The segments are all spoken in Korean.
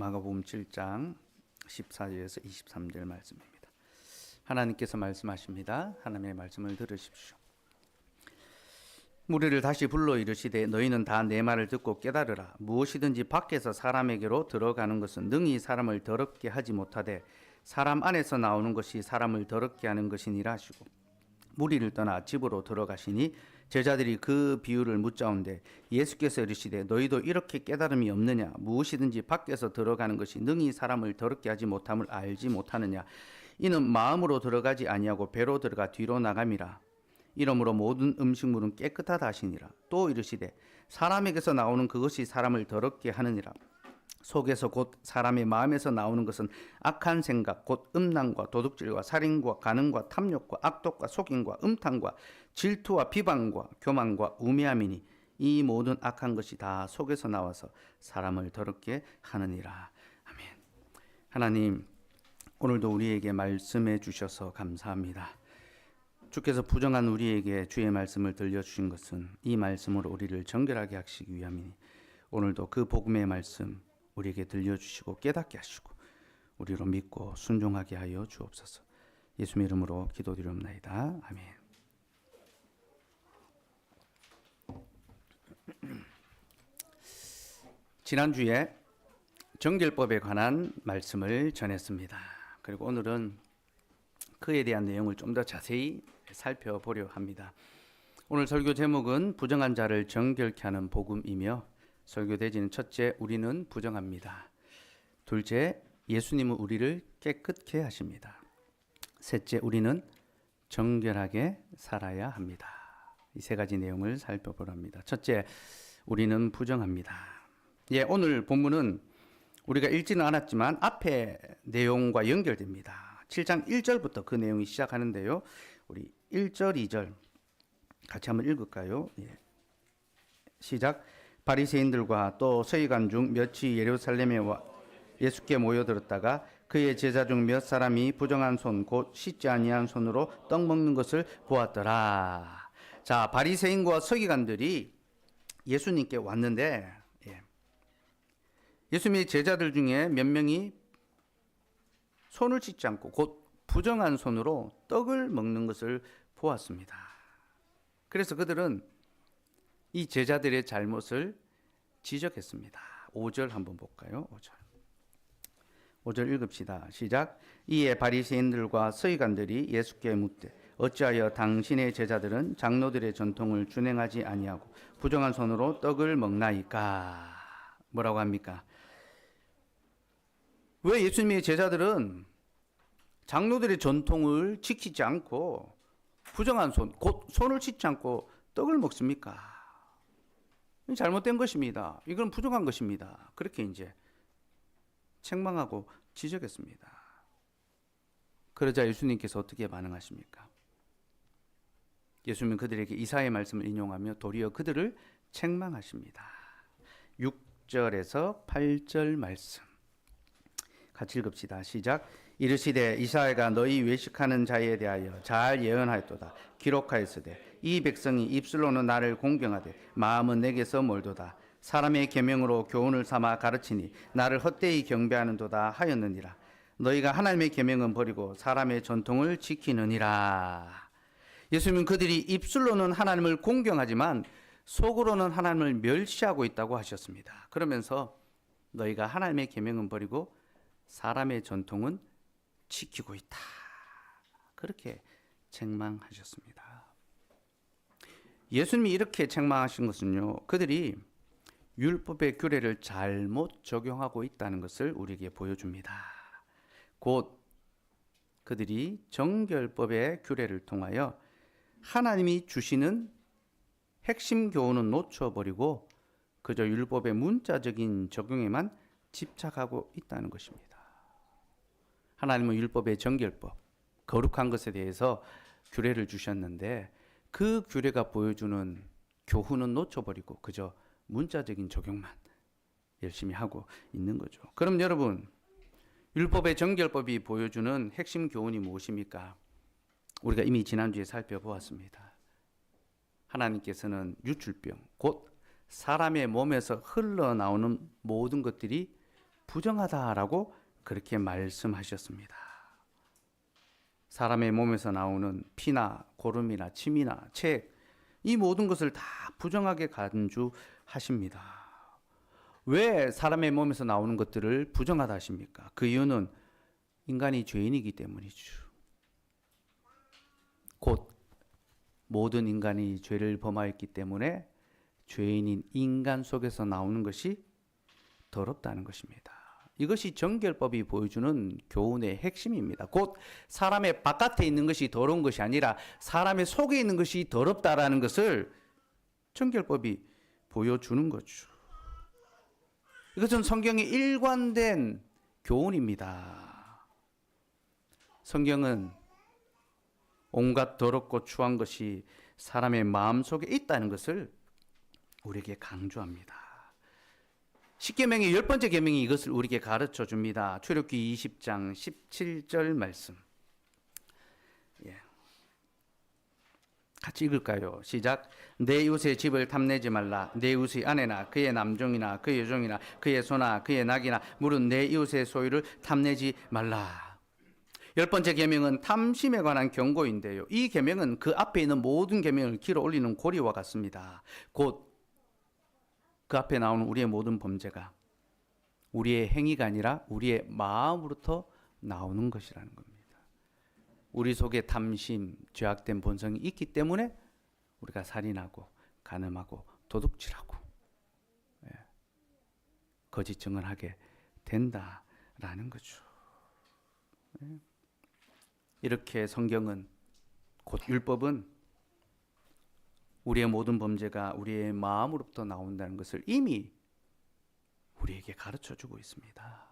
마가복음 7장 14절에서 23절 말씀입니다. 하나님께서 말씀하십니다. 하나님의 말씀을 들으십시오. 무리를 다시 불러 이르시되 너희는 다 내 말을 듣고 깨달으라. 무엇이든지 밖에서 사람에게로 들어가는 것은 능히 사람을 더럽게 하지 못하되 사람 안에서 나오는 것이 사람을 더럽게 하는 것이니라 하시고 무리를 떠나 집으로 들어가시니 제자들이 그 비유를 묻자온데 예수께서 이르시되 너희도 이렇게 깨달음이 없느냐? 무엇이든지 밖에서 들어가는 것이 능히 사람을 더럽게 하지 못함을 알지 못하느냐? 이는 마음으로 들어가지 아니하고 배로 들어가 뒤로 나감이라. 이러므로 모든 음식물은 깨끗하다 하시니라. 또 이르시되 사람에게서 나오는 그것이 사람을 더럽게 하느니라. 속에서 곧 사람의 마음에서 나오는 것은 악한 생각 곧 음란과 도둑질과 살인과 간음과 탐욕과 악독과 속임과 음탕과 질투와 비방과 교만과 우매함이니 이 모든 악한 것이 다 속에서 나와서 사람을 더럽게 하느니라. 아멘. 하나님, 오늘도 우리에게 말씀해 주셔서 감사합니다. 주께서 부정한 우리에게 주의 말씀을 들려주신 것은 이 말씀으로 우리를 정결하게 하시기 위함이니 오늘도 그 복음의 말씀 우리에게 들려주시고 깨닫게 하시고 우리로 믿고 순종하게 하여 주옵소서. 예수님 이름으로 기도드리옵나이다. 아멘. 지난주에 정결법에 관한 말씀을 전했습니다. 그리고 오늘은 그에 대한 내용을 좀 더 자세히 살펴보려 합니다. 오늘 설교 제목은 부정한 자를 정결케 하는 복음이며 설교 대지는 첫째, 우리는 부정합니다. 둘째, 예수님은 우리를 깨끗게 하십니다. 셋째, 우리는 정결하게 살아야 합니다. 이 세 가지 내용을 살펴보려 합니다. 첫째, 우리는 부정합니다. 오늘 본문은 우리가 읽지는 않았지만 앞에 내용과 연결됩니다. 7장 1절부터 그 내용이 시작하는데요. 우리 1절, 2절 같이 한번 읽을까요? 시작. 바리새인들과 또 서기관 중 몇이 예루살렘에 와 예수께 모여들었다가 그의 제자 중 몇 사람이 부정한 손 곧 씻지 아니한 손으로 떡 먹는 것을 보았더라. 자, 바리새인과 서기관들이 예수님께 왔는데 예수님의 제자들 중에 몇 명이 손을 씻지 않고 곧 부정한 손으로 떡을 먹는 것을 보았습니다. 그래서 그들은 이 제자들의 잘못을 지적했습니다. 5절 한번 볼까요? 5절 읽읍시다. 시작. 이에 바리새인들과 서기관들이 예수께 묻되 어찌하여 당신의 제자들은 장로들의 전통을 준행하지 아니하고 부정한 손으로 떡을 먹나이까? 뭐라고 합니까? 왜 예수님의 제자들은 장로들의 전통을 지키지 않고 부정한 손, 곧 손을 씻지 않고 떡을 먹습니까? 잘못된 것입니다. 이건 부정한 것입니다. 그렇게 이제 책망하고 지적했습니다. 그러자 예수님께서 어떻게 반응하십니까? 예수님은 그들에게 이사야의 말씀을 인용하며 도리어 그들을 책망하십니다. 6절에서 8절 말씀 같이 읽읍시다. 시작. 이르시되 이사야가 너희 외식하는 자에 대하여 잘 예언하였도다. 기록하였으되 이 백성이 입술로는 나를 공경하되 마음은 내게서 멀도다. 사람의 계명으로 교훈을 삼아 가르치니 나를 헛되이 경배하는도다 하였느니라. 너희가 하나님의 계명은 버리고 사람의 전통을 지키느니라. 예수님은 그들이 입술로는 하나님을 공경하지만 속으로는 하나님을 멸시하고 있다고 하셨습니다. 그러면서 너희가 하나님의 계명은 버리고 사람의 전통은 지키고 있다. 그렇게 책망하셨습니다. 예수님이 이렇게 책망하신 것은요, 그들이 율법의 규례를 잘못 적용하고 있다는 것을 우리에게 보여줍니다. 곧 그들이 정결법의 규례를 통하여 하나님이 주시는 핵심 교훈은 놓쳐버리고 그저 율법의 문자적인 적용에만 집착하고 있다는 것입니다. 하나님은 율법의 정결법, 거룩한 것에 대해서 규례를 주셨는데 그 규례가 보여주는 교훈은 놓쳐버리고 그저 문자적인 적용만 열심히 하고 있는 거죠. 그럼 여러분, 율법의 정결법이 보여주는 핵심 교훈이 무엇입니까? 우리가 이미 지난주에 살펴보았습니다. 하나님께서는 유출병, 곧 사람의 몸에서 흘러나오는 모든 것들이 부정하다라고 그렇게 말씀하셨습니다. 사람의 몸에서 나오는 피나 고름이나 침이나 책, 이 모든 것을 다 부정하게 간주하십니다. 왜 사람의 몸에서 나오는 것들을 부정하다 하십니까? 그 이유는 인간이 죄인이기 때문이죠. 곧 모든 인간이 죄를 범하였기 때문에 죄인인 인간 속에서 나오는 것이 더럽다는 것입니다. 이것이 정결법이 보여주는 교훈의 핵심입니다. 곧 사람의 바깥에 있는 것이 더러운 것이 아니라 사람의 속에 있는 것이 더럽다라는 것을 정결법이 보여주는 거죠. 이것은 성경의 일관된 교훈입니다. 성경은 온갖 더럽고 추한 것이 사람의 마음속에 있다는 것을 우리에게 강조합니다. 십계명의 10번째 계명이 이것을 우리에게 가르쳐 줍니다. 출애굽기 20장 17절 말씀. 같이 읽을까요? 시작. 내 이웃의 집을 탐내지 말라. 내 이웃의 아내나 그의 남종이나 그의 여종이나 그의 소나 그의 낙이나 물은 내 이웃의 소유를 탐내지 말라. 10번째 계명은 탐심에 관한 경고인데요. 이 계명은 그 앞에 있는 모든 계명을 길어 올리는 고리와 같습니다. 곧 그 앞에 나오는 우리의 모든 범죄가 우리의 행위가 아니라 우리의 마음으로부터 나오는 것이라는 겁니다. 우리 속에 탐심, 죄악된 본성이 있기 때문에 우리가 살인하고 간음하고 도둑질하고 거짓 증언하게 된다라는 거죠. 이렇게 성경은 곧 율법은 우리의 모든 범죄가 우리의 마음으로부터 나온다는 것을 이미 우리에게 가르쳐주고 있습니다.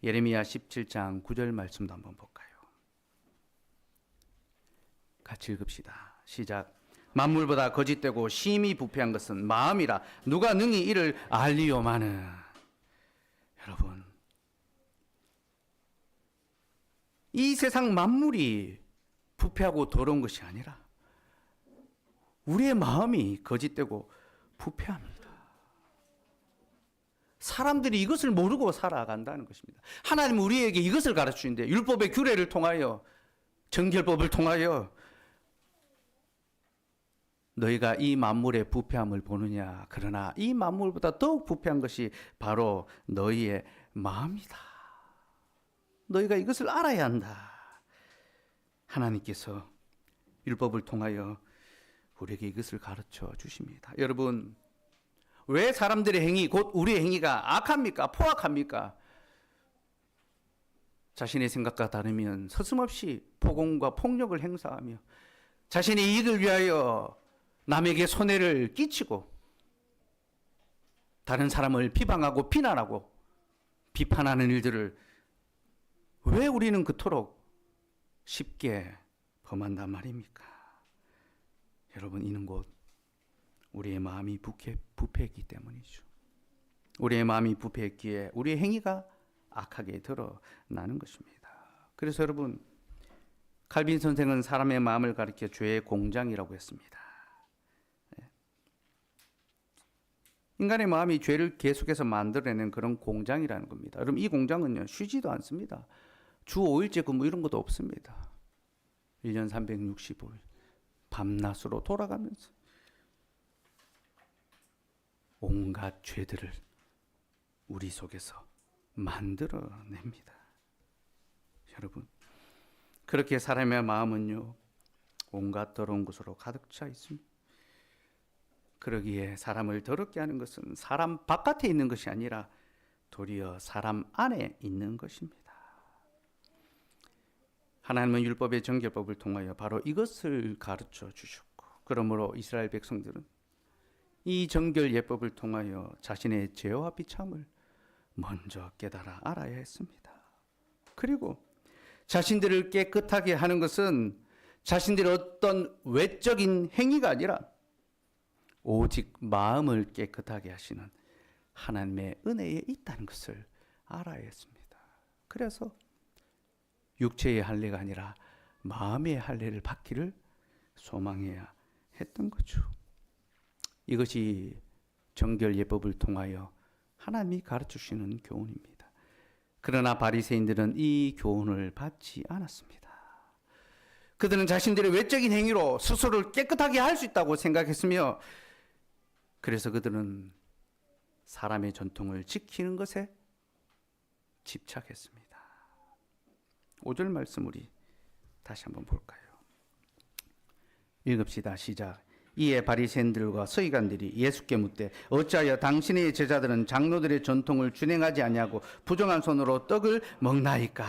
예레미야 17장 9절 말씀도 한번 볼까요? 같이 읽읍시다. 시작. 만물보다 거짓되고 심히 부패한 것은 마음이라 누가 능히 이를 알리오마는. 여러분, 이 세상 만물이 부패하고 더러운 것이 아니라 우리의 마음이 거짓되고 부패합니다. 사람들이 이것을 모르고 살아간다는 것입니다. 하나님은 우리에게 이것을 가르치는데 율법의 규례를 통하여 정결법을 통하여 너희가 이 만물의 부패함을 보느냐. 그러나 이 만물보다 더욱 부패한 것이 바로 너희의 마음이다. 너희가 이것을 알아야 한다. 하나님께서 율법을 통하여 우리에게 이것을 가르쳐 주십니다. 여러분, 왜 사람들의 행위, 곧 우리의 행위가 악합니까? 포악합니까? 자신의 생각과 다르면 서슴없이 폭언과 폭력을 행사하며 자신의 이익을 위하여 남에게 손해를 끼치고 다른 사람을 비방하고 비난하고 비판하는 일들을 왜 우리는 그토록 쉽게 범한단 말입니까? 여러분, 이는 곧 우리의 마음이 부패했기 때문이죠. 우리의 마음이 부패했기에 우리의 행위가 악하게 드러나는 것입니다. 그래서 여러분, 칼빈 선생은 사람의 마음을 가리켜 죄의 공장이라고 했습니다. 인간의 마음이 죄를 계속해서 만들어내는 그런 공장이라는 겁니다. 여러분, 이 공장은요, 쉬지도 않습니다. 주 5일째 근무 이런 것도 없습니다. 1년 365일 밤낮으로 돌아가면서 온갖 죄들을 우리 속에서 만들어냅니다. 여러분, 그렇게 사람의 마음은요, 온갖 더러운 것으로 가득 차 있습니다. 그러기에 사람을 더럽게 하는 것은 사람 바깥에 있는 것이 아니라 도리어 사람 안에 있는 것입니다. 하나님은 율법의 정결법을 통하여 바로 이것을 가르쳐 주셨고, 그러므로 이스라엘 백성들은 이 정결 예법을 통하여 자신의 죄와 비참을 먼저 깨달아 알아야 했습니다. 그리고 자신들을 깨끗하게 하는 것은 자신들의 어떤 외적인 행위가 아니라 오직 마음을 깨끗하게 하시는 하나님의 은혜에 있다는 것을 알아야 했습니다. 그래서 육체의 할례가 아니라 마음의 할례를 받기를 소망해야 했던 거죠. 이것이 정결 예법을 통하여 하나님이 가르쳐 주시는 교훈입니다. 그러나 바리새인들은 이 교훈을 받지 않았습니다. 그들은 자신들의 외적인 행위로 스스로를 깨끗하게 할 수 있다고 생각했으며, 그래서 그들은 사람의 전통을 지키는 것에 집착했습니다. 5절 말씀 우리 다시 한번 볼까요? 읽읍시다. 시작. 이에 바리새인들과 서기관들이 예수께 묻되 어찌하여 당신의 제자들은 장로들의 전통을 준행하지 아니하고 부정한 손으로 떡을 먹나이까?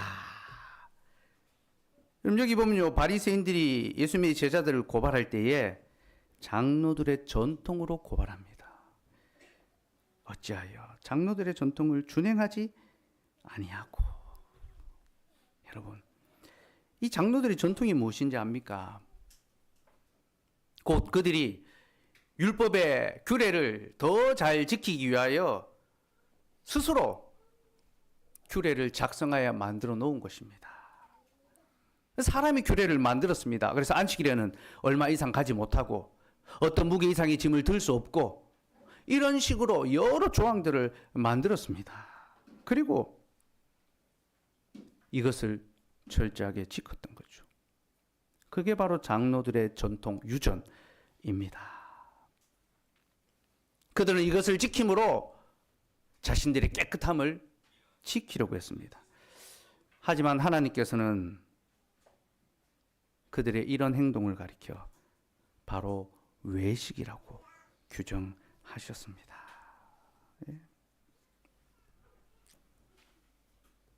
그럼 여기 보면요, 바리새인들이 예수님의 제자들을 고발할 때에 장로들의 전통으로 고발합니다. 어찌하여 장로들의 전통을 준행하지 아니하고. 여러분, 이 장로들의 전통이 무엇인지 압니까? 곧 그들이 율법의 규례를 더 잘 지키기 위하여 스스로 규례를 작성하여 만들어 놓은 것입니다. 사람이 규례를 만들었습니다. 그래서 안식일에는 얼마 이상 가지 못하고 어떤 무게 이상의 짐을 들 수 없고 이런 식으로 여러 조항들을 만들었습니다. 그리고 이것을 철저하게 지켰던 거죠. 그게 바로 장로들의 전통, 유전입니다. 그들은 이것을 지킴으로 자신들의 깨끗함을 지키려고 했습니다. 하지만 하나님께서는 그들의 이런 행동을 가리켜 바로 외식이라고 규정하셨습니다.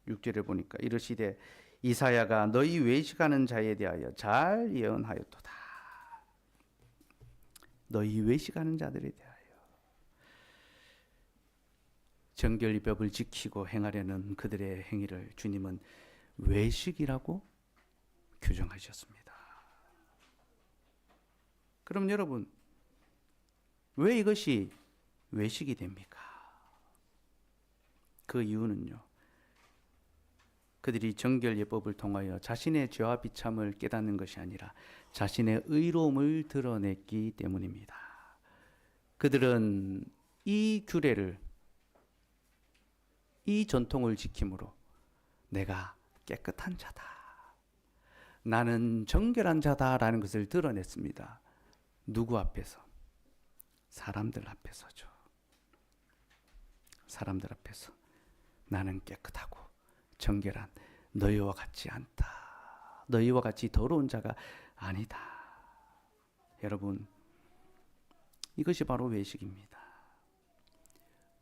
6절에 보니까 이르시되 이사야가 너희 외식하는 자에 대하여 잘 예언하였도다. 너희 외식하는 자들에 대하여. 정결의법을 지키고 행하려는 그들의 행위를 주님은 외식이라고 규정하셨습니다. 그럼 여러분, 왜 이것이 외식이 됩니까? 그 이유는요, 그들이 정결예법을 통하여 자신의 죄와 비참을 깨닫는 것이 아니라 자신의 의로움을 드러냈기 때문입니다. 그들은 이 규례를, 이 전통을 지킴으로 내가 깨끗한 자다, 나는 정결한 자다라는 것을 드러냈습니다. 누구 앞에서? 사람들 앞에서죠. 사람들 앞에서 나는 깨끗하고 정결한 너희와 같지 않다. 너희와 같이 더러운 자가 아니다. 여러분, 이것이 바로 외식입니다.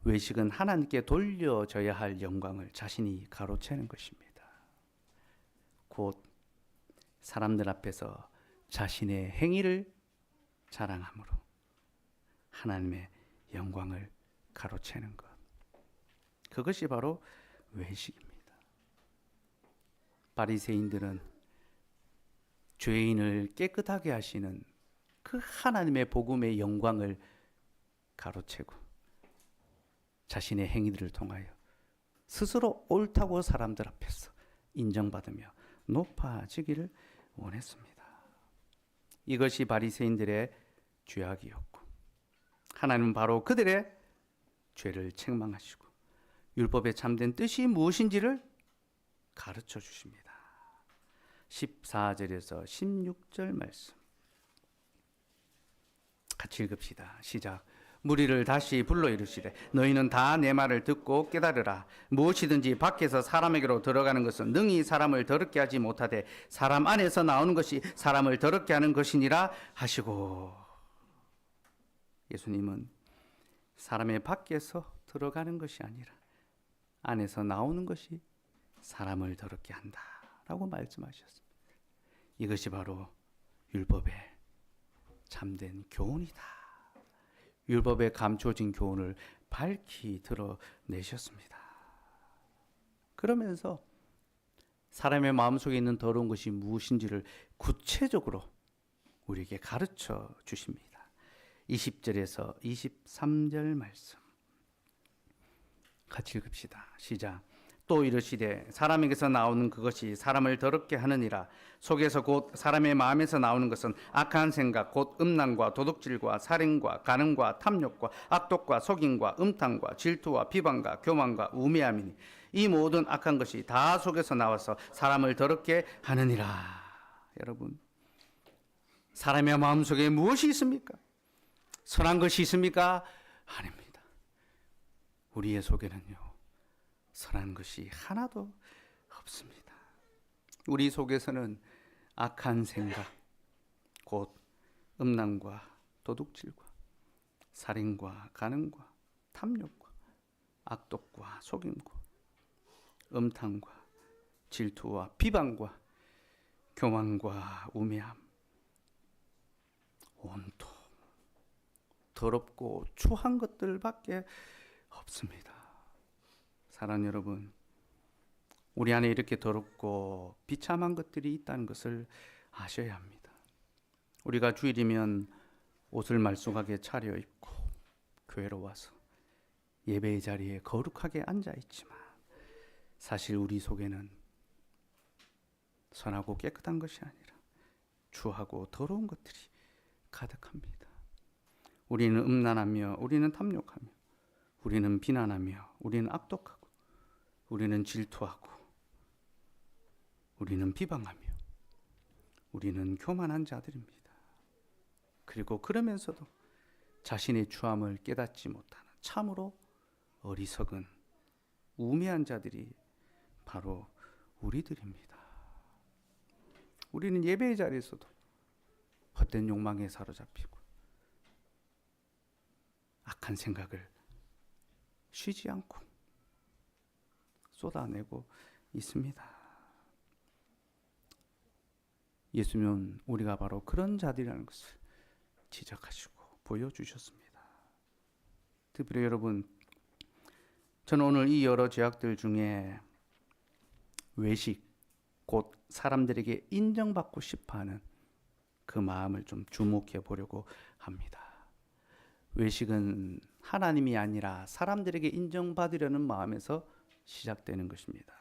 외식은 하나님께 돌려져야 할 영광을 자신이 가로채는 것입니다. 곧 사람들 앞에서 자신의 행위를 자랑함으로 하나님의 영광을 가로채는 것. 그것이 바로 외식입니다. 바리새인들은 죄인을 깨끗하게 하시는 그 하나님의 복음의 영광을 가로채고 자신의 행위들을 통하여 스스로 옳다고 사람들 앞에서 인정받으며 높아지기를 원했습니다. 이것이 바리새인들의 죄악이었고, 하나님은 바로 그들의 죄를 책망하시고 율법의 참된 뜻이 무엇인지를 가르쳐 주십니다. 14절에서 16절 말씀 같이 읽읍시다. 시작. 무리를 다시 불러 이르시되 너희는 다 내 말을 듣고 깨달으라. 무엇이든지 밖에서 사람에게로 들어가는 것은 능히 사람을 더럽게 하지 못하되 사람 안에서 나오는 것이 사람을 더럽게 하는 것이니라 하시고. 예수님은 사람의 밖에서 들어가는 것이 아니라 안에서 나오는 것이 사람을 더럽게 한다라고 말씀하셨습니다. 이것이 바로 율법의 참된 교훈이다. 율법에 감춰진 교훈을 밝히 드러내셨습니다. 그러면서 사람의 마음속에 있는 더러운 것이 무엇인지를 구체적으로 우리에게 가르쳐 주십니다. 20절에서 23절 말씀 같이 읽읍시다. 시작. 또 이르시되 사람에게서 나오는 그것이 사람을 더럽게 하느니라. 속에서 곧 사람의 마음에서 나오는 것은 악한 생각 곧 음란과 도둑질과 살인과 간음과 탐욕과 악독과 속임과 음탕과 질투와 비방과 교만과 우매함이니 이 모든 악한 것이 다 속에서 나와서 사람을 더럽게 하느니라. 여러분, 사람의 마음속에 무엇이 있습니까? 선한 것이 있습니까? 아닙니다. 우리의 속에는요, 선한 것이 하나도 없습니다. 우리 속에서는 악한 생각, 곧 음란과 도둑질과 살인과 간음과 탐욕과 악독과 속임과 음탕과 질투와 비방과 교만과 우매함, 온통 더럽고 추한 것들밖에 없습니다. 사랑하는 여러분, 우리 안에 이렇게 더럽고 비참한 것들이 있다는 것을 아셔야 합니다. 우리가 주일이면 옷을 말쑥하게 차려입고 교회로 와서 예배의 자리에 거룩하게 앉아있지만 사실 우리 속에는 선하고 깨끗한 것이 아니라 추하고 더러운 것들이 가득합니다. 우리는 음란하며 우리는 탐욕하며 우리는 비난하며 우리는 악독하고 우리는 질투하고 우리는 비방하며 우리는 교만한 자들입니다. 그리고 그러면서도 자신의 추함을 깨닫지 못하는 참으로 어리석은 우매한 자들이 바로 우리들입니다. 우리는 예배의 자리에서도 헛된 욕망에 사로잡히고 악한 생각을 쉬지 않고 쏟아내고 있습니다. 예수님은 우리가 바로 그런 자들이라는 것을 지적하시고 보여주셨습니다. 특별히 여러분, 저는 오늘 이 여러 죄악들 중에 외식, 곧 사람들에게 인정받고 싶어하는 그 마음을 좀 주목해 보려고 합니다. 외식은 하나님이 아니라 사람들에게 인정받으려는 마음에서 시작되는 것입니다.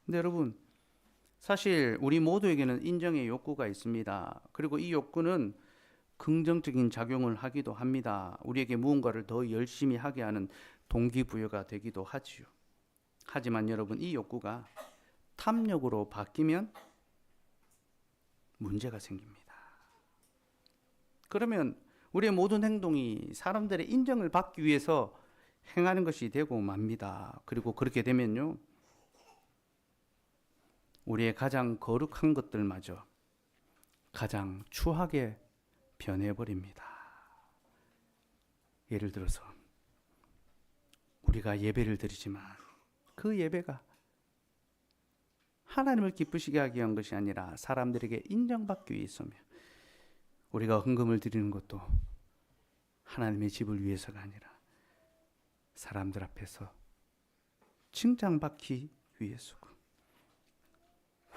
근데 여러분, 사실 우리 모두에게는 인정의 욕구가 있습니다. 그리고 이 욕구는 긍정적인 작용을 하기도 합니다. 우리에게 무언가를 더 열심히 하게 하는 동기부여가 되기도 하지요. 하지만 여러분, 이 욕구가 탐욕으로 바뀌면 문제가 생깁니다. 그러면 우리의 모든 행동이 사람들의 인정을 받기 위해서 행하는 것이 되고 맙니다. 그리고 그렇게 되면요, 우리의 가장 거룩한 것들마저 가장 추하게 변해버립니다. 예를 들어서 우리가 예배를 드리지만 그 예배가 하나님을 기쁘시게 하기 위한 것이 아니라 사람들에게 인정받기 위해서며, 우리가 헌금을 드리는 것도 하나님의 집을 위해서가 아니라 사람들 앞에서 칭찬받기 위해서고,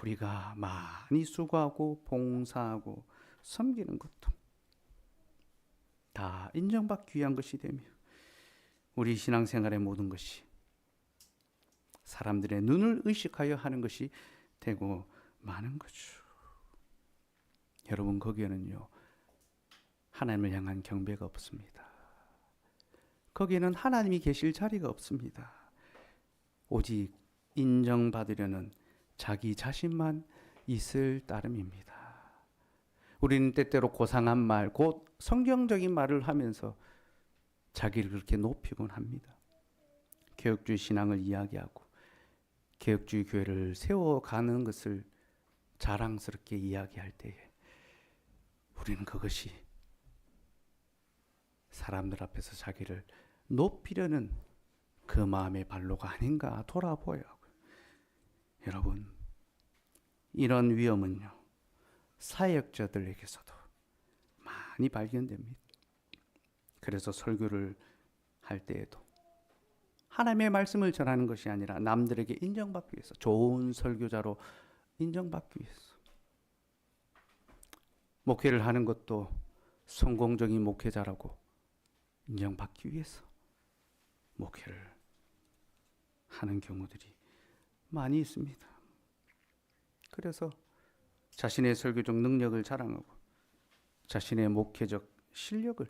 우리가 많이 수고하고 봉사하고 섬기는 것도 다 인정받기 위한 것이 되며, 우리 신앙생활의 모든 것이 사람들의 눈을 의식하여 하는 것이 되고 마는 거죠. 여러분, 거기에는요, 하나님을 향한 경배가 없습니다. 거기에는 하나님이 계실 자리가 없습니다. 오직 인정받으려는 자기 자신만 있을 따름입니다. 우리는 때때로 고상한 말, 곧 성경적인 말을 하면서 자기를 그렇게 높이곤 합니다. 개혁주의 신앙을 이야기하고 개혁주의 교회를 세워가는 것을 자랑스럽게 이야기할 때에 우리는 그것이 사람들 앞에서 자기를 높이려는 그 마음의 발로가 아닌가 돌아보아야 하고요. 여러분, 이런 위험은요, 사역자들에게서도 많이 발견됩니다. 그래서 설교를 할 때에도 하나님의 말씀을 전하는 것이 아니라 남들에게 인정받기 위해서, 좋은 설교자로 인정받기 위해서, 목회를 하는 것도 성공적인 목회자라고 인정받기 위해서 목회를 하는 경우들이 많이 있습니다. 그래서 자신의 설교적 능력을 자랑하고 자신의 목회적 실력을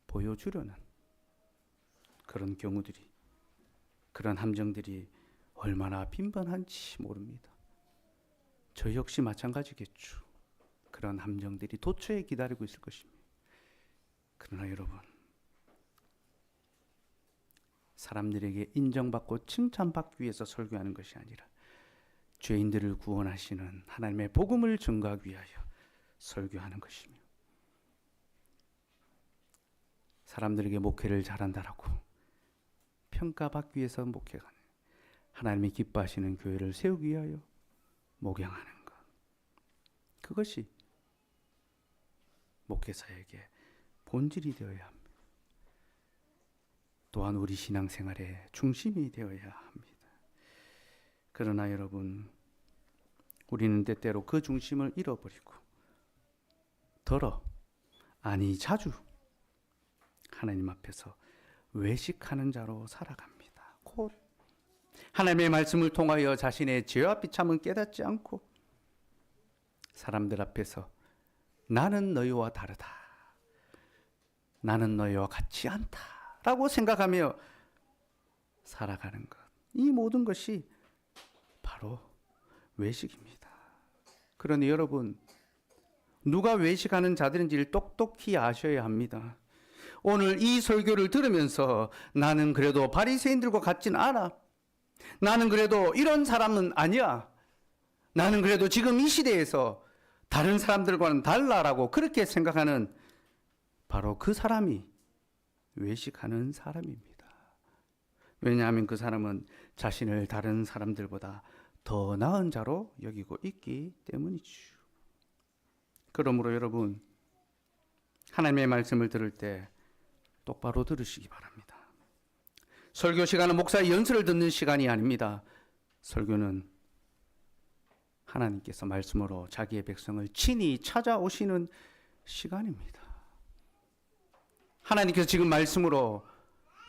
보여주려는 그런 경우들이, 그런 함정들이 얼마나 빈번한지 모릅니다. 저 역시 마찬가지겠죠. 그런 함정들이 도처에 기다리고 있을 것입니다. 그러나 여러분, 사람들에게 인정받고 칭찬받기 위해서 설교하는 것이 아니라 죄인들을 구원하시는 하나님의 복음을 전가하기 위하여 설교하는 것이며, 사람들에게 목회를 잘한다라고 평가받기 위해서 목회가 아니라 하나님이 기뻐하시는 교회를 세우기 위하여 목양하는 것, 그것이 목회자에게 본질이 되어야 합니다. 또한 우리 신앙생활의 중심이 되어야 합니다. 그러나 여러분, 우리는 때때로 그 중심을 잃어버리고 자주 하나님 앞에서 외식하는 자로 살아갑니다. 곧 하나님의 말씀을 통하여 자신의 죄와 비참은 깨닫지 않고 사람들 앞에서 나는 너희와 다르다, 나는 너희와 같지 않다 라고 생각하며 살아가는 것, 이 모든 것이 바로 외식입니다. 그러니 여러분, 누가 외식하는 자들인지를 똑똑히 아셔야 합니다. 오늘 이 설교를 들으면서 나는 그래도 바리새인들과 같진 않아, 나는 그래도 이런 사람은 아니야, 나는 그래도 지금 이 시대에서 다른 사람들과는 달라라고 그렇게 생각하는 바로 그 사람이 외식하는 사람입니다. 왜냐하면 그 사람은 자신을 다른 사람들보다 더 나은 자로 여기고 있기 때문이죠. 그러므로 여러분, 하나님의 말씀을 들을 때 똑바로 들으시기 바랍니다. 설교 시간은 목사의 연설을 듣는 시간이 아닙니다. 설교는 하나님께서 말씀으로 자기의 백성을 친히 찾아오시는 시간입니다. 하나님께서 지금 말씀으로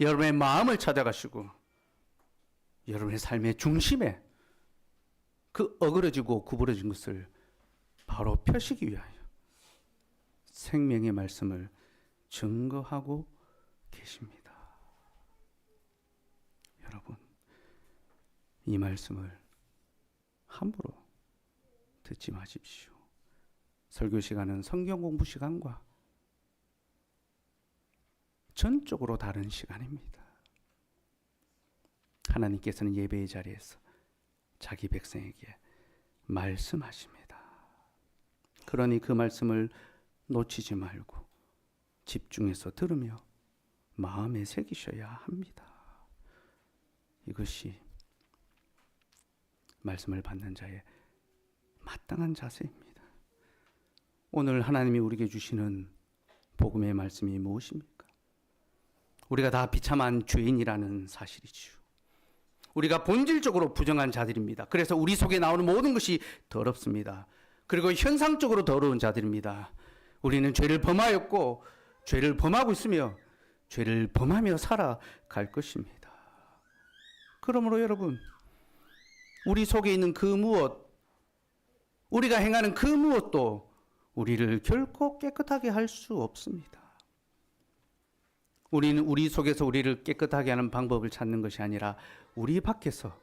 여러분의 마음을 찾아가시고 여러분의 삶의 중심에 그 어그러지고 구부러진 것을 바로 펴시기 위하여 생명의 말씀을 증거하고 계십니다. 여러분, 이 말씀을 함부로 듣지 마십시오. 설교 시간은 성경 공부 시간과 전적으로 다른 시간입니다. 하나님께서는 예배의 자리에서 자기 백성에게 말씀하십니다. 그러니 그 말씀을 놓치지 말고 집중해서 들으며 마음에 새기셔야 합니다. 이것이 말씀을 받는 자의 마땅한 자세입니다. 오늘 하나님이 우리에게 주시는 복음의 말씀이 무엇입니까? 우리가 다 비참한 죄인이라는 사실이죠. 우리가 본질적으로 부정한 자들입니다. 그래서 우리 속에 나오는 모든 것이 더럽습니다. 그리고 현상적으로 더러운 자들입니다. 우리는 죄를 범하였고 죄를 범하고 있으며 죄를 범하며 살아갈 것입니다. 그러므로 여러분, 우리 속에 있는 그 무엇, 우리가 행하는 그 무엇도 우리를 결코 깨끗하게 할 수 없습니다. 우리는 우리 속에서 우리를 깨끗하게 하는 방법을 찾는 것이 아니라 우리 밖에서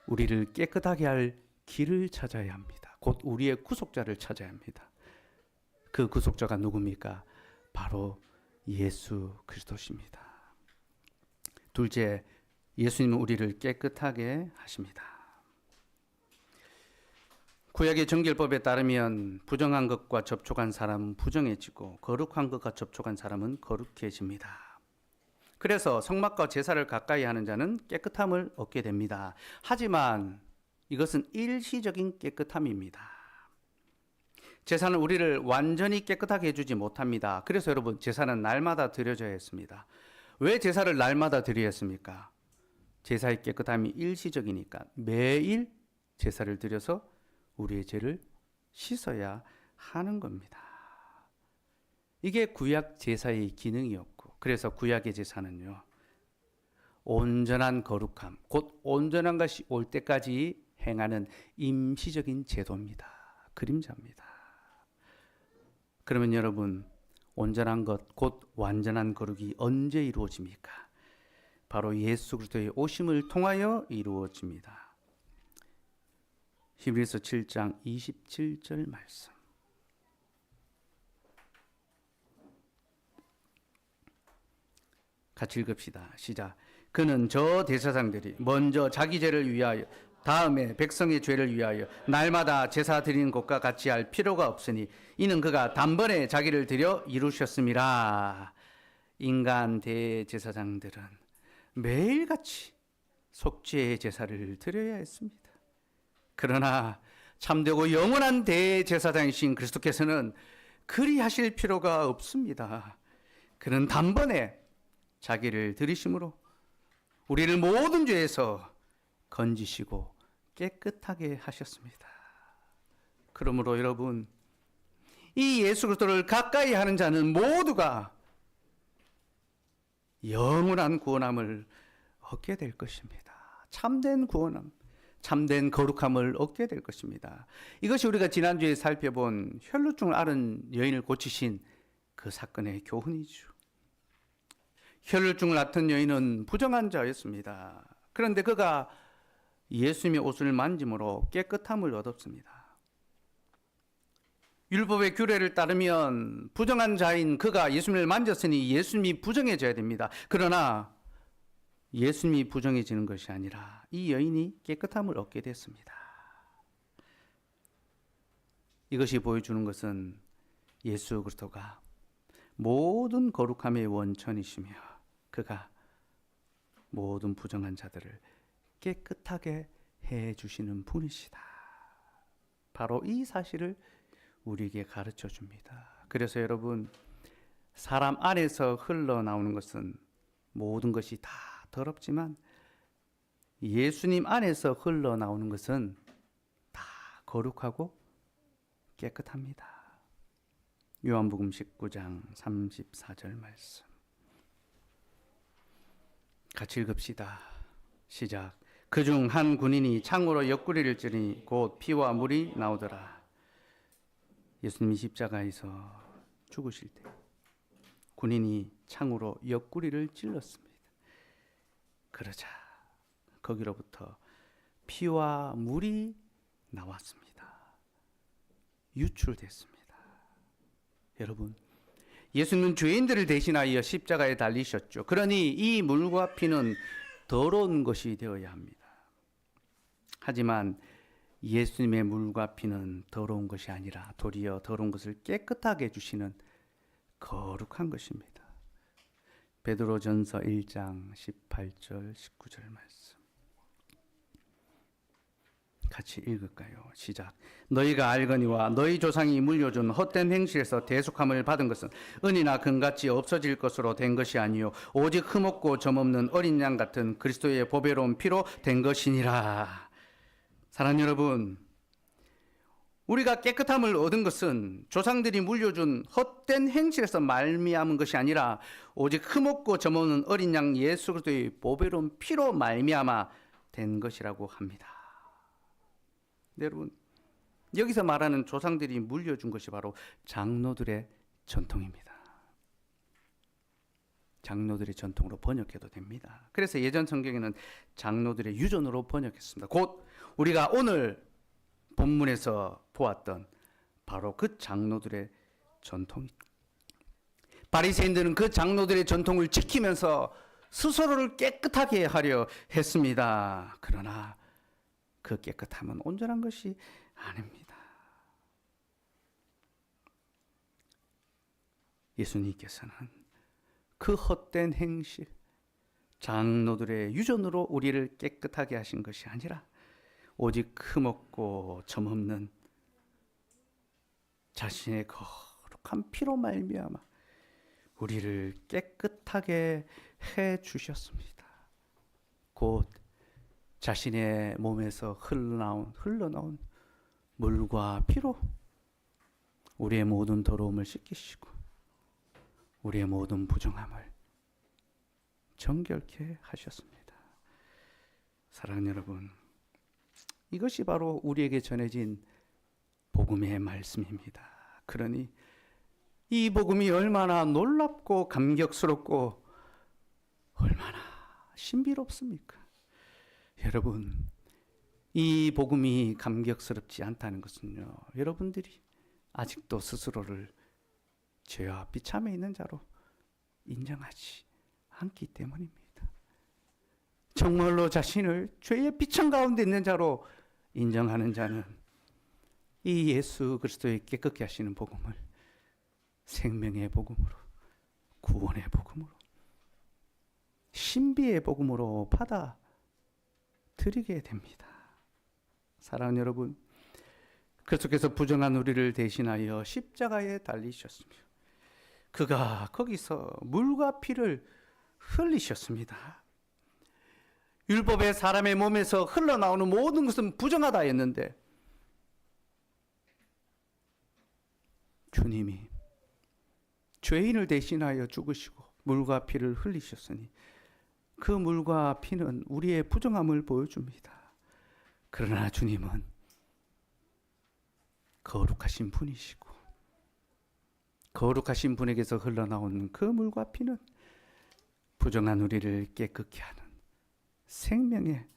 우리를 깨끗하게 할 길을 찾아야 합니다. 곧 우리의 구속자를 찾아야 합니다. 그 구속자가 누굽니까? 바로 예수 그리스도십니다. 둘째, 예수님은 우리를 깨끗하게 하십니다. 구약의 정결법에 따르면 부정한 것과 접촉한 사람은 부정해지고 거룩한 것과 접촉한 사람은 거룩해집니다. 그래서 성막과 제사를 가까이 하는 자는 깨끗함을 얻게 됩니다. 하지만 이것은 일시적인 깨끗함입니다. 제사는 우리를 완전히 깨끗하게 해주지 못합니다. 그래서 여러분, 제사는 날마다 드려져야 했습니다. 왜 제사를 날마다 드려야 했습니까? 제사의 깨끗함이 일시적이니까 매일 제사를 드려서 우리의 죄를 씻어야 하는 겁니다. 이게 구약 제사의 기능이었고, 그래서 구약의 제사는요, 온전한 거룩함, 곧 온전한 것이 올 때까지 행하는 임시적인 제도입니다. 그림자입니다. 그러면 여러분, 온전한 것, 곧 완전한 거룩이 언제 이루어집니까? 바로 예수 그리스도의 오심을 통하여 이루어집니다. 히브리서 7장 27절 말씀. 같이 읽읍시다. 시작. 그는 저 대제사장들이 먼저 자기 죄를 위하여 다음에 백성의 죄를 위하여 날마다 제사 드리는 것과 같이 할 필요가 없으니 이는 그가 단번에 자기를 드려 이루셨음이라. 인간 대제사장들은 매일같이 속죄의 제사를 드려야 했습니다. 그러나 참되고 영원한 대제사장이신 그리스도께서는 그리 하실 필요가 없습니다. 그는 단번에 자기를 들이심으로 우리를 모든 죄에서 건지시고 깨끗하게 하셨습니다. 그러므로 여러분, 이 예수 그리스도를 가까이 하는 자는 모두가 영원한 구원함을 얻게 될 것입니다. 참된 구원함, 참된 거룩함을 얻게 될 것입니다. 이것이 우리가 지난주에 살펴본 혈루증을 앓은 여인을 고치신 그 사건의 교훈이죠. 혈루증을 앓던 여인은 부정한 자였습니다. 그런데 그가 예수님의 옷을 만짐으로 깨끗함을 얻었습니다. 율법의 규례를 따르면 부정한 자인 그가 예수님을 만졌으니 예수님이 부정해져야 됩니다. 그러나 예수님이 부정해지는 것이 아니라 이 여인이 깨끗함을 얻게 됐습니다. 이것이 보여주는 것은 예수 그리스도가 모든 거룩함의 원천이시며 그가 모든 부정한 자들을 깨끗하게 해주시는 분이시다. 바로 이 사실을 우리에게 가르쳐 줍니다. 그래서 여러분, 사람 안에서 흘러나오는 것은 모든 것이 다 더럽지만 예수님 안에서 흘러나오는 것은 다 거룩하고 깨끗합니다. 요한복음 19장 34절 말씀 같이 읽읍시다. 시작. 그중 한 군인이 창으로 옆구리를 찌르니 곧 피와 물이 나오더라. 예수님이 십자가에서 죽으실 때 군인이 창으로 옆구리를 찔렀습니다. 그러자 거기로부터 피와 물이 나왔습니다. 유출됐습니다. 여러분, 예수님은 죄인들을 대신하여 십자가에 달리셨죠. 그러니 이 물과 피는 더러운 것이 되어야 합니다. 하지만 예수님의 물과 피는 더러운 것이 아니라 도리어 더러운 것을 깨끗하게 해주시는 거룩한 것입니다. 베드로전서 1장 18절 19절 말씀 같이 읽을까요? 시작. 너희가 알거니와 너희 조상이 물려준 헛된 행실에서 대속함을 받은 것은 은이나 금같이 없어질 것으로 된 것이 아니요 오직 흠없고 점없는 어린 양 같은 그리스도의 보배로운 피로 된 것이니라. 사랑하는 여러분, 우리가 깨끗함을 얻은 것은 조상들이 물려준 헛된 행실에서 말미암은 것이 아니라 오직 흠없고 점없는 어린 양 예수 그리스도의 보배로운 피로 말미암아 된 것이라고 합니다. 여러분, 여기서 말하는 조상들이 물려준 것이 바로 장로들의 전통입니다. 장로들의 전통으로 번역해도 됩니다. 그래서 예전 성경에는 장로들의 유전으로 번역했습니다. 곧 우리가 오늘 본문에서 보았던 바로 그 장로들의 전통입니다. 바리새인들은 그 장로들의 전통을 지키면서 스스로를 깨끗하게 하려 했습니다. 그러나 그 깨끗함은 온전한 것이 아닙니다. 예수님께서는 그 헛된 행실, 장로들의 유전으로 우리를 깨끗하게 하신 것이 아니라 오직 흠없고 점없는 자신의 거룩한 피로 말미암아 우리를 깨끗하게 해 주셨습니다. 곧 자신의 몸에서 흘러나온 물과 피로 우리의 모든 더러움을 씻기시고 우리의 모든 부정함을 정결케 하셨습니다. 사랑하는 여러분, 이것이 바로 우리에게 전해진 복음의 말씀입니다. 그러니 이 복음이 얼마나 놀랍고 감격스럽고 얼마나 신비롭습니까? 여러분, 이 복음이 감격스럽지 않다는 것은요, 여러분들이 아직도 스스로를 죄와 비참해 있는 자로 인정하지 않기 때문입니다. 정말로 자신을 죄의 비천 가운데 있는 자로 인정하는 자는 이 예수 그리스도의 깨끗게 하시는 복음을 생명의 복음으로, 구원의 복음으로, 신비의 복음으로 받아들이게 됩니다. 사랑하는 여러분, 그리스도께서 부정한 우리를 대신하여 십자가에 달리셨으며 그가 거기서 물과 피를 흘리셨습니다. 율법의 사람의 몸에서 흘러나오는 모든 것은 부정하다 했는데 주님이 죄인을 대신하여 죽으시고 물과 피를 흘리셨으니 그 물과 피는 우리의 부정함을 보여줍니다. 그러나 주님은 거룩하신 분이시고 거룩하신 분에게서 흘러나온 그 물과 피는 부정한 우리를 깨끗게 하는 생명의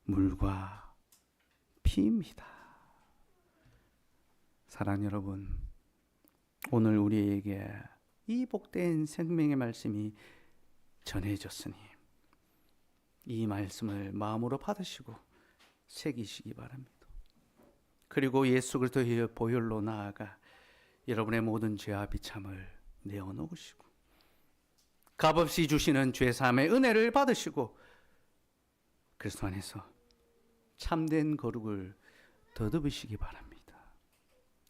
물과 피입니다. 사랑하는 여러분, 오늘 우리에게 이 복된 생명의 말씀이 전해졌으니 이 말씀을 마음으로 받으시고 새기시기 바랍니다. 그리고 예수 그리스도의 보혈로 나아가 여러분의 모든 죄와 비참을 내어놓으시고 값없이 주시는 죄사함의 은혜를 받으시고 그리스도 안에서 참된 거룩을 더듬으시기 바랍니다.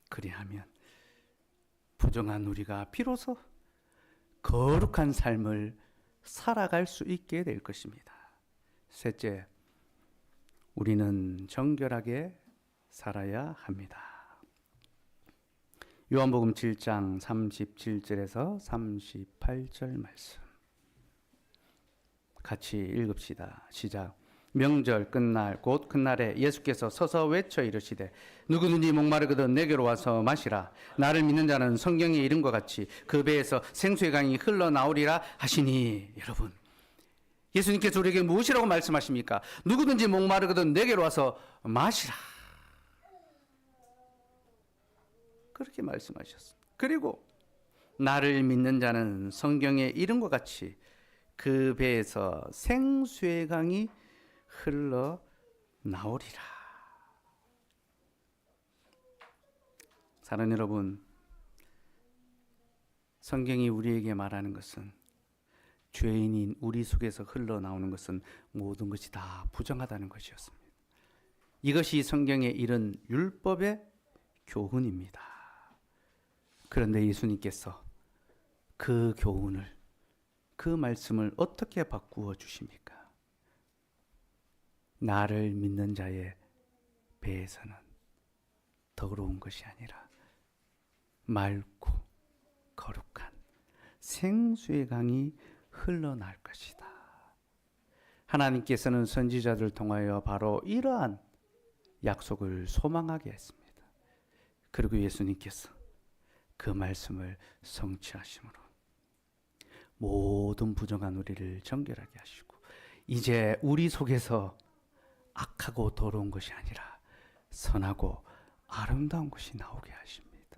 그리하면 부정한 우리가 비로소 거룩한 삶을 살아갈 수 있게 될 것입니다. 셋째, 우리는 정결하게 살아야 합니다. 요한복음 7장 37절에서 38절 말씀 같이 읽읍시다. 시작. 명절 끝날 곧 그날에 예수께서 서서 외쳐 이르시되 누구든지 목마르거든 내게로 와서 마시라. 나를 믿는 자는 성경에 이른 것 같이 그 배에서 생수의 강이 흘러나오리라 하시니. 여러분, 예수님께서 우리에게 무엇이라고 말씀하십니까? 누구든지 목마르거든 내게로 와서 마시라. 그렇게 말씀하셨습니다. 그리고 나를 믿는 자는 성경에 이른 것 같이 그 배에서 생수의 강이 흘러나오리라. 사랑하는 여러분, 성경이 우리에게 말하는 것은 죄인인 우리 속에서 흘러나오는 것은 모든 것이 다 부정하다는 것이었습니다. 이것이 성경에 이른 율법의 교훈입니다. 그런데 예수님께서 그 교훈을, 그 말씀을 어떻게 바꾸어 주십니까? 나를 믿는 자의 배에서는 더러운 것이 아니라 맑고 거룩한 생수의 강이 흘러날 것이다. 하나님께서는 선지자들을 통하여 바로 이러한 약속을 소망하게 했습니다. 그리고 예수님께서 그 말씀을 성취하심으로 모든 부정한 우리를 정결하게 하시고 이제 우리 속에서 악하고 더러운 것이 아니라 선하고 아름다운 것이 나오게 하십니다.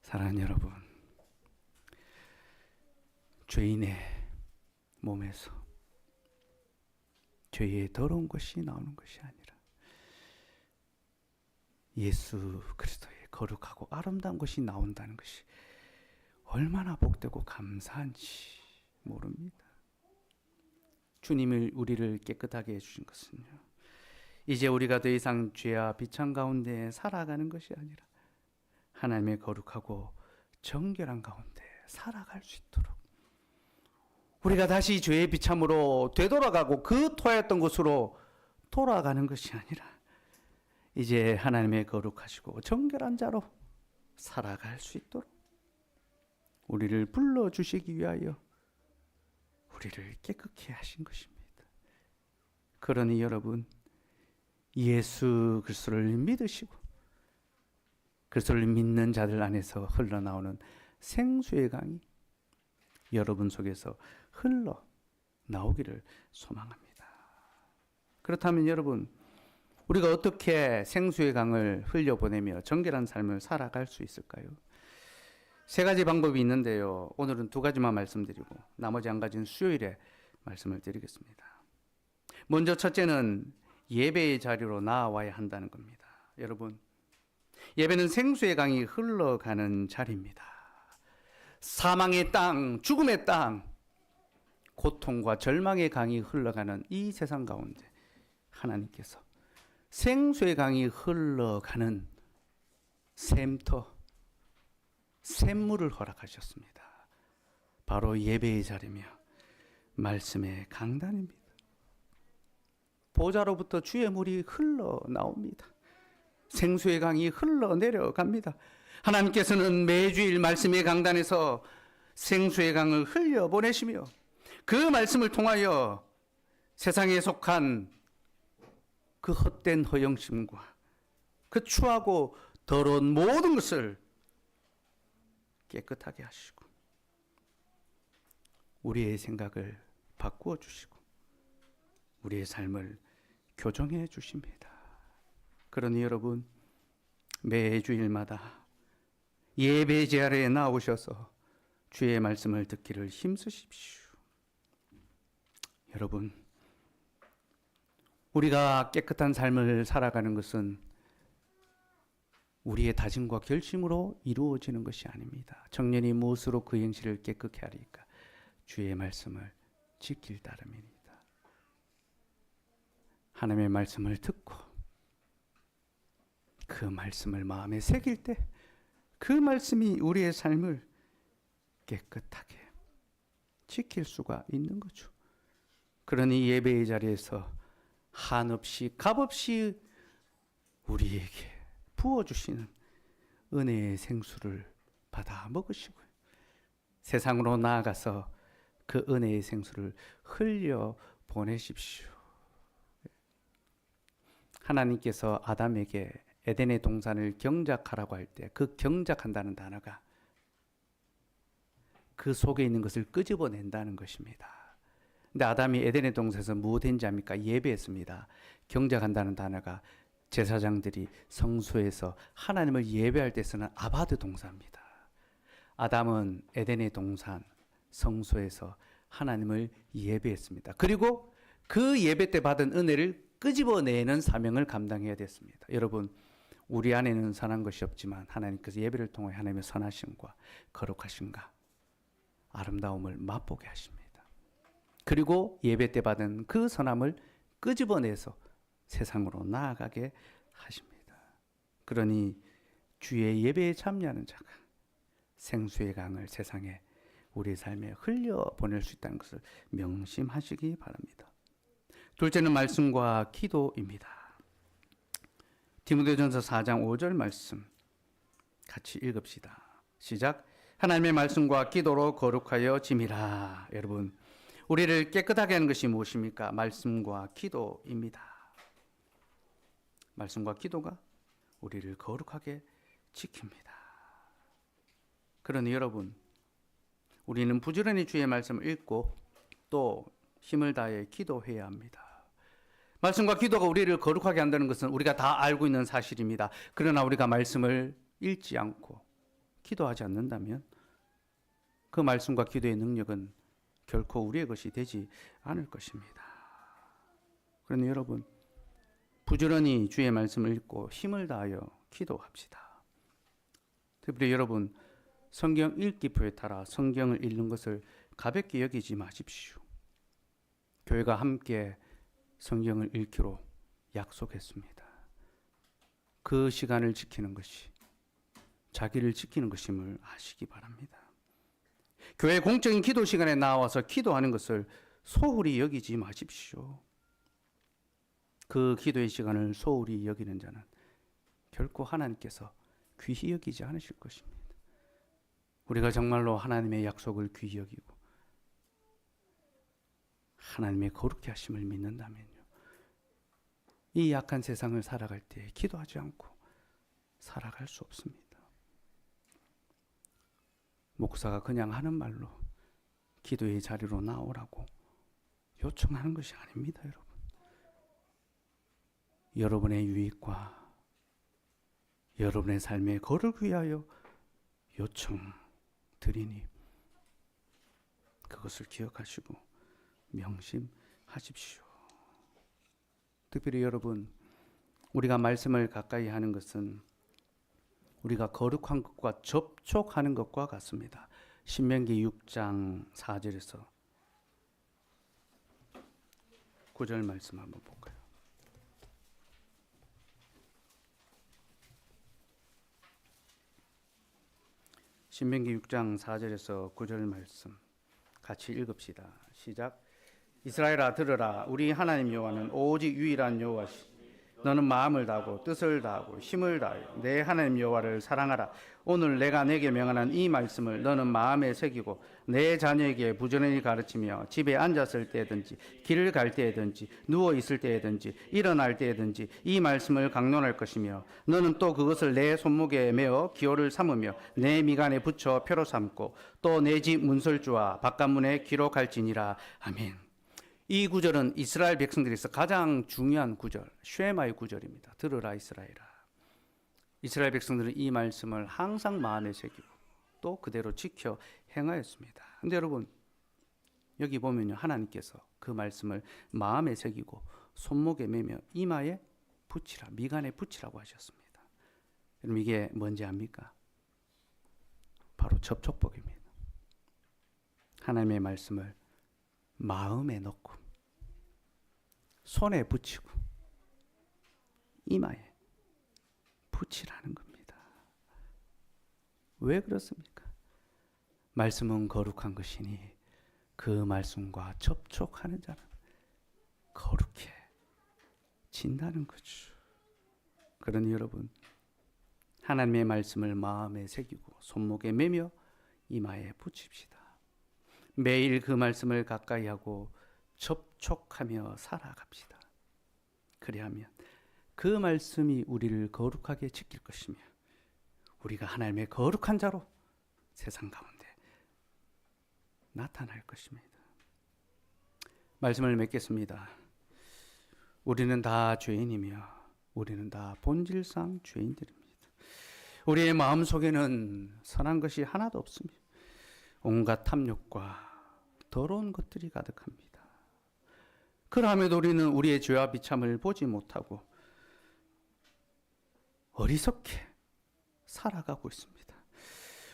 사랑하는 여러분, 죄인의 몸에서 죄의 더러운 것이 나오는 것이 아니라 예수 그리스도의 거룩하고 아름다운 것이 나온다는 것이 얼마나 복되고 감사한지 모릅니다. 주님이 우리를 깨끗하게 해주신 것은요, 이제 우리가 더 이상 죄와 비천 가운데 살아가는 것이 아니라 하나님의 거룩하고 정결한 가운데 살아갈 수 있도록 우리가 다시 죄의 비참으로 되돌아가고 그 토하였던 곳으로 돌아가는 것이 아니라 이제 하나님의 거룩하시고 정결한 자로 살아갈 수 있도록 우리를 불러주시기 위하여 우리를 깨끗게 하신 것입니다. 그러니 여러분, 예수 그리스도를 믿으시고 그리스도를 믿는 자들 안에서 흘러나오는 생수의 강이 여러분 속에서 흘러나오기를 소망합니다. 그렇다면 여러분, 우리가 어떻게 생수의 강을 흘려보내며 정결한 삶을 살아갈 수 있을까요? 세 가지 방법이 있는데요. 오늘은 두 가지만 말씀드리고 나머지 한 가지는 수요일에 말씀을 드리겠습니다. 먼저 첫째는 예배의 자리로 나아와야 한다는 겁니다. 여러분, 예배는 생수의 강이 흘러가는 자리입니다. 사망의 땅, 죽음의 땅, 고통과 절망의 강이 흘러가는 이 세상 가운데 하나님께서 생수의 강이 흘러가는 샘터, 샘물을 허락하셨습니다. 바로 예배의 자리며 말씀의 강단입니다. 보좌로부터 주의 물이 흘러나옵니다. 생수의 강이 흘러내려갑니다. 하나님께서는 매주일 말씀의 강단에서 생수의 강을 흘려보내시며 그 말씀을 통하여 세상에 속한 그 헛된 허영심과 그 추하고 더러운 모든 것을 깨끗하게 하시고 우리의 생각을 바꾸어 주시고 우리의 삶을 교정해 주십니다. 그러니 여러분, 매주일마다 예배 자리에 나오셔서 주의 말씀을 듣기를 힘쓰십시오. 여러분, 우리가 깨끗한 삶을 살아가는 것은 우리의 다짐과 결심으로 이루어지는 것이 아닙니다. 청년이 무엇으로 그 행실을 깨끗게 하리까? 주의 말씀을 지킬 따름입니다. 하나님의 말씀을 듣고 그 말씀을 마음에 새길 때 그 말씀이 우리의 삶을 깨끗하게 지킬 수가 있는 거죠. 그러니 예배의 자리에서 한없이 값없이 우리에게 부어주시는 은혜의 생수를 받아 먹으시고요. 세상으로 나아가서 그 은혜의 생수를 흘려 보내십시오. 하나님께서 아담에게 에덴의 동산을 경작하라고 할 때 그 경작한다는 단어가 그 속에 있는 것을 끄집어낸다는 것입니다. 근데 아담이 에덴의 동산에서 무엇했는지 압니까? 예배했습니다. 경작한다는 단어가 제사장들이 성소에서 하나님을 예배할 때 쓰는 아바드 동사입니다. 아담은 에덴의 동산 성소에서 하나님을 예배했습니다. 그리고 그 예배 때 받은 은혜를 끄집어내는 사명을 감당해야 됐습니다. 여러분, 우리 안에는 선한 것이 없지만 하나님께서 예배를 통해 하나님의 선하심과 거룩하심과 아름다움을 맛보게 하십니다. 그리고 예배 때 받은 그 선함을 끄집어내서 세상으로 나아가게 하십니다. 그러니 주의 예배에 참여하는 자가 생수의 강을 세상에 우리 삶에 흘려보낼 수 있다는 것을 명심하시기 바랍니다. 둘째는 말씀과 기도입니다. 디모데전서 4장 5절 말씀 같이 읽읍시다. 시작. 하나님의 말씀과 기도로 거룩하여 짐이라. 여러분, 우리를 깨끗하게 하는 것이 무엇입니까? 말씀과 기도입니다. 말씀과 기도가 우리를 거룩하게 지킵니다. 그러니 여러분, 우리는 부지런히 주의 말씀을 읽고 또 힘을 다해 기도해야 합니다. 말씀과 기도가 우리를 거룩하게 한다는 것은 우리가 다 알고 있는 사실입니다. 그러나 우리가 말씀을 읽지 않고 기도하지 않는다면 그 말씀과 기도의 능력은 결코 우리의 것이 되지 않을 것입니다. 그러니 여러분, 부지런히 주의 말씀을 읽고 힘을 다하여 기도합시다. 특별히 여러분, 성경 읽기표에 따라 성경을 읽는 것을 가볍게 여기지 마십시오. 교회가 함께 성경을 읽기로 약속했습니다. 그 시간을 지키는 것이 자기를 지키는 것임을 아시기 바랍니다. 교회 공적인 기도 시간에 나와서 기도하는 것을 소홀히 여기지 마십시오. 그 기도의 시간을 소홀히 여기는 자는 결코 하나님께서 귀히 여기지 않으실 것입니다. 우리가 정말로 하나님의 약속을 귀히 여기고 하나님의 거룩히 하심을 믿는다면요, 이 약한 세상을 살아갈 때 기도하지 않고 살아갈 수 없습니다. 목사가 그냥 하는 말로 기도의 자리로 나오라고 요청하는 것이 아닙니다, 여러분. 여러분의 유익과 여러분의 삶의 거룩을 위하여 요청드리니 그것을 기억하시고 명심하십시오. 특별히 여러분, 우리가 말씀을 가까이 하는 것은 우리가 거룩한 것과 접촉하는 것과 같습니다. 신명기 6장 4절에서 9절 말씀 한번 볼까요? 신명기 6장 4절에서 9절 말씀 같이 읽읍시다. 시작. 이스라엘아 들으라. 우리 하나님 여호와는 오직 유일한 여호와시. 너는 마음을 다하고 뜻을 다하고 힘을 다하여 내 하나님 여호와를 사랑하라. 오늘 내가 내게 명하는 이 말씀을 너는 마음에 새기고 내 자녀에게 부지런히 가르치며 집에 앉았을 때든지 길을 갈 때든지 누워 있을 때든지 일어날 때든지 이 말씀을 강론할 것이며 너는 또 그것을 내 손목에 메어 기호를 삼으며 내 미간에 붙여 표로 삼고 또 내 집 문설주와 바깥문에 기록할지니라. 아멘. 이 구절은 이스라엘 백성들에서 가장 중요한 구절, 쉐마의 구절입니다. 들으라 이스라엘아. 이스라엘 백성들은 이 말씀을 항상 마음에 새기고 또 그대로 지켜 행하였습니다. 그런데 여러분, 여기 보면요, 하나님께서 그 말씀을 마음에 새기고 손목에 매며 이마에 붙이라, 미간에 붙이라고 하셨습니다. 그럼 이게 뭔지 압니까? 바로 접촉법입니다. 하나님의 말씀을 마음에 넣고 손에 붙이고 이마에 붙이라는 겁니다. 왜 그렇습니까? 말씀은 거룩한 것이니 그 말씀과 접촉하는 자는 거룩해진다는 거죠. 그러니 여러분, 하나님의 말씀을 마음에 새기고 손목에 매며 이마에 붙입시다. 매일 그 말씀을 가까이 하고 접촉하며 살아갑시다. 그리하면 그 말씀이 우리를 거룩하게 지킬 것이며 우리가 하나님의 거룩한 자로 세상 가운데 나타날 것입니다. 말씀을 맺겠습니다. 우리는 다 죄인이며 우리는 다 본질상 죄인들입니다. 우리의 마음속에는 선한 것이 하나도 없습니다. 온갖 탐욕과 더러운 것들이 가득합니다. 그럼에도 우리는 우리의 죄와 비참을 보지 못하고 어리석게 살아가고 있습니다.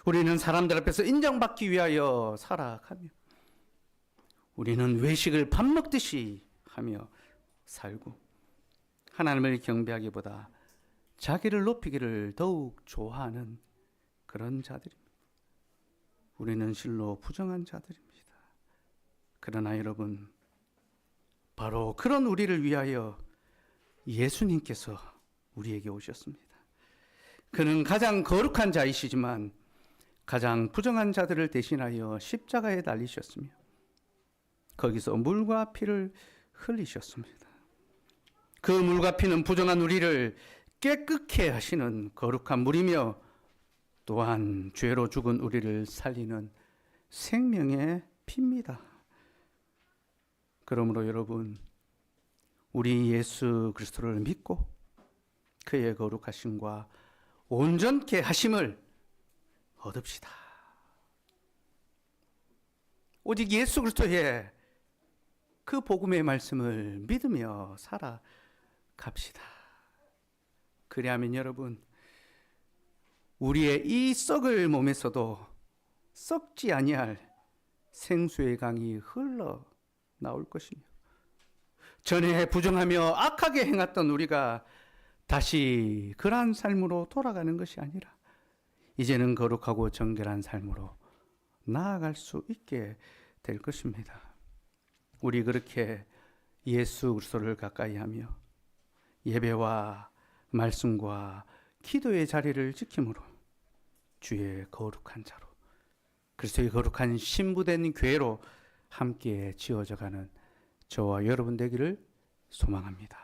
우리는 사람들 앞에서 인정받기 위하여 살아가며 우리는 외식을 밥 먹듯이 하며 살고 하나님을 경배하기보다 자기를 높이기를 더욱 좋아하는 그런 자들입니다. 우리는 실로 부정한 자들입니다. 그러나 여러분, 바로 그런 우리를 위하여 예수님께서 우리에게 오셨습니다. 그는 가장 거룩한 자이시지만 가장 부정한 자들을 대신하여 십자가에 달리셨으며 거기서 물과 피를 흘리셨습니다. 그 물과 피는 부정한 우리를 깨끗게 하시는 거룩한 물이며 또한 죄로 죽은 우리를 살리는 생명의 피입니다. 그러므로 여러분, 우리 예수 그리스도를 믿고 그의 거룩하심과 온전케 하심을 얻읍시다. 오직 예수 그리스도의 그 복음의 말씀을 믿으며 살아갑시다. 그리하면 여러분, 우리의 이 썩을 몸에서도 썩지 아니할 생수의 강이 흘러 나올 것이며 전에 부정하며 악하게 행했던 우리가 다시 그러한 삶으로 돌아가는 것이 아니라 이제는 거룩하고 정결한 삶으로 나아갈 수 있게 될 것입니다. 우리 그렇게 예수 그리스도를 가까이 하며 예배와 말씀과 기도의 자리를 지킴으로 주의 거룩한 자로 그리스도의 거룩한 신부된 교회로 함께 지어져가는 저와 여러분 되기를 소망합니다.